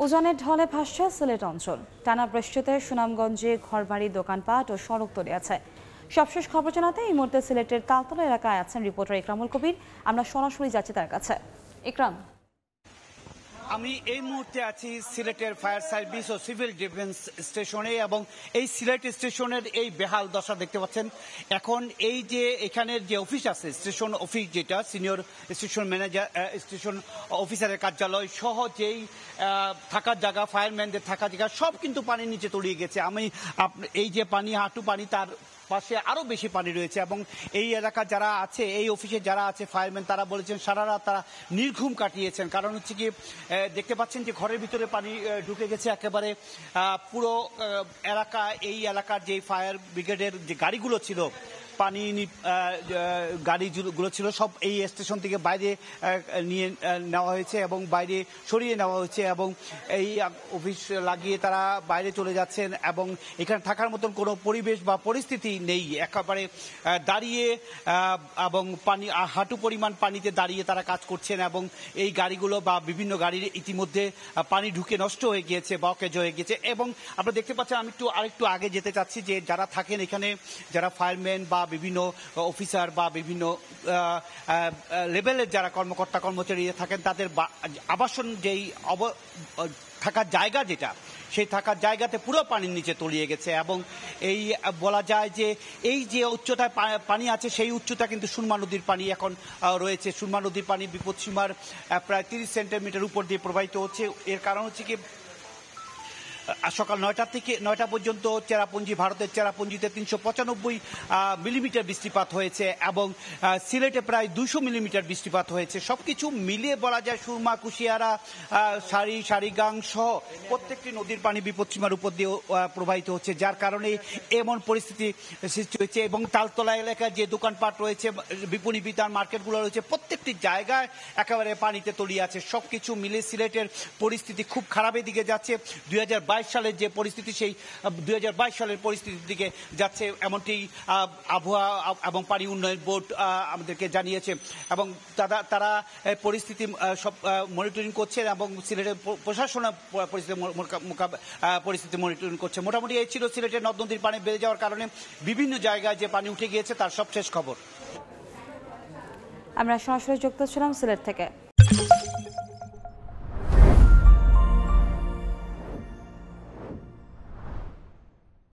উজানের ঢলে ভাসছে সিলেট অঞ্চল। টানা বৃষ্টিতে সুনামগঞ্জে ঘরবাড়ি, দোকানপাট ও সড়ক তলিয়েছে। সবশেষ খবর জানাতে এই মুহূর্তে সিলেটের তালতলা এলাকায় আছেন রিপোর্টার ইকরামুল কবির। আমরা সরাসরি যাচ্ছি তার কাছে। ইকরাম, আমি এই মুহূর্তে আছি সিলেটের ফায়ার সার্ভিস ও সিভিল ডিফেন্স স্টেশনে এবং এই সিলেট স্টেশনের এই বেহাল দশা দেখতে পাচ্ছেন। এখন এই যে এখানের যে অফিস আছে, স্টেশন অফিস, যেটা সিনিয়র স্টেশন ম্যানেজার, স্টেশন অফিসারের কার্যালয় সহ যেই থাকার জায়গা, ফায়ারম্যানদের থাকার জায়গা সব কিন্তু পানির নিচে তলিয়ে গেছে। আমি এই যে পানি, হাঁটু পানি, তার পাশে আরো বেশি পানি রয়েছে এবং এই এলাকা যারা আছে, এই অফিসে যারা আছে ফায়ারম্যান, তারা বলেছেন সারা রাত তারা নির্ঘুম কাটিয়েছেন। কারণ হচ্ছে কি, দেখতে পাচ্ছেন যে ঘরের ভিতরে পানি ঢুকে গেছে একেবারে পুরো এলাকা। এই এলাকার যে ফায়ার ব্রিগেডের যে গাড়িগুলো ছিল, পানি গাড়িগুলো ছিল, সব এই স্টেশন থেকে বাইরে নিয়ে নেওয়া হয়েছে এবং বাইরে সরিয়ে নেওয়া হয়েছে এবং এই অফিস লাগিয়ে তারা বাইরে চলে যাচ্ছেন এবং এখানে থাকার মতন কোনো পরিবেশ বা পরিস্থিতি নেই। একেবারে দাঁড়িয়ে এবং পানি, হাঁটু পরিমাণ পানিতে দাঁড়িয়ে তারা কাজ করছেন এবং এই গাড়িগুলো বা বিভিন্ন গাড়ির ইতিমধ্যে পানি ঢুকে নষ্ট হয়ে গিয়েছে, ব্লকেজ হয়ে গেছে। এবং আপনারা দেখতে পাচ্ছেন, আমি আরেকটু আগে যেতে চাচ্ছি, যে যারা থাকেন এখানে, যারা ফায়ারম্যান বা বিভিন্ন অফিসার বা বিভিন্ন লেভেলের যারা কর্মকর্তা কর্মচারী থাকেন, তাদের আবাসন যেই থাকার জায়গা, যেটা সেই থাকার জায়গাতে পুরো পানির নিচে তলিয়ে গেছে। এবং এই বলা যায় যে এই যে উচ্চতায় পানি আছে, সেই উচ্চতা কিন্তু সুরমা নদীর পানি এখন রয়েছে। সুরমা নদীর পানি বিপদসীমার প্রায় 30 সেন্টিমিটার উপর দিয়ে প্রবাহিত হচ্ছে। এর কারণ হচ্ছে কি, সকাল 9টা থেকে 9টা পর্যন্ত চেরাপুঞ্জি, ভারতের চেরাপুঞ্জিতে 395 মিলিমিটার বৃষ্টিপাত হয়েছে এবং সিলেটে প্রায় 200 মিলিমিটার বৃষ্টিপাত হয়েছে। সবকিছু মিলিয়ে বলা যায় সুরমা, কুশিয়ারা, সারিগাং সহ প্রত্যেকটি নদীর পানি বিপদসীমার উপর দিয়ে প্রবাহিত হচ্ছে, যার কারণে এমন পরিস্থিতি সৃষ্টি হয়েছে। এবং তালতলা এলাকায় যে দোকানপাট রয়েছে, বিপণী বিতান মার্কেটগুলো রয়েছে, প্রত্যেকটি জায়গায় একেবারে পানিতে তলিয়ে আছে। সবকিছু মিলে সিলেটের পরিস্থিতি খুব খারাপের দিকে যাচ্ছে। 2022 সালের যে পরিস্থিতি, সেই 2022 সালের পরিস্থিতির দিকে যাচ্ছে, এমনটি আবহাওয়া এবং পানি উন্নয়ন বোর্ড আমাদেরকে জানিয়েছে এবং তারা পরিস্থিতি সব মনিটরিং করছে এবং সিলেটের প্রশাসন পরিস্থিতি মনিটরিং করছে। মোটামুটি এই ছিল সিলেটের নদ নদীর পানি বেড়ে যাওয়ার কারণে বিভিন্ন জায়গায় যে পানি উঠে গিয়েছে তার সবশেষ খবর। আমরা সরাসরি যুক্ত ছিলাম সিলেট থেকে।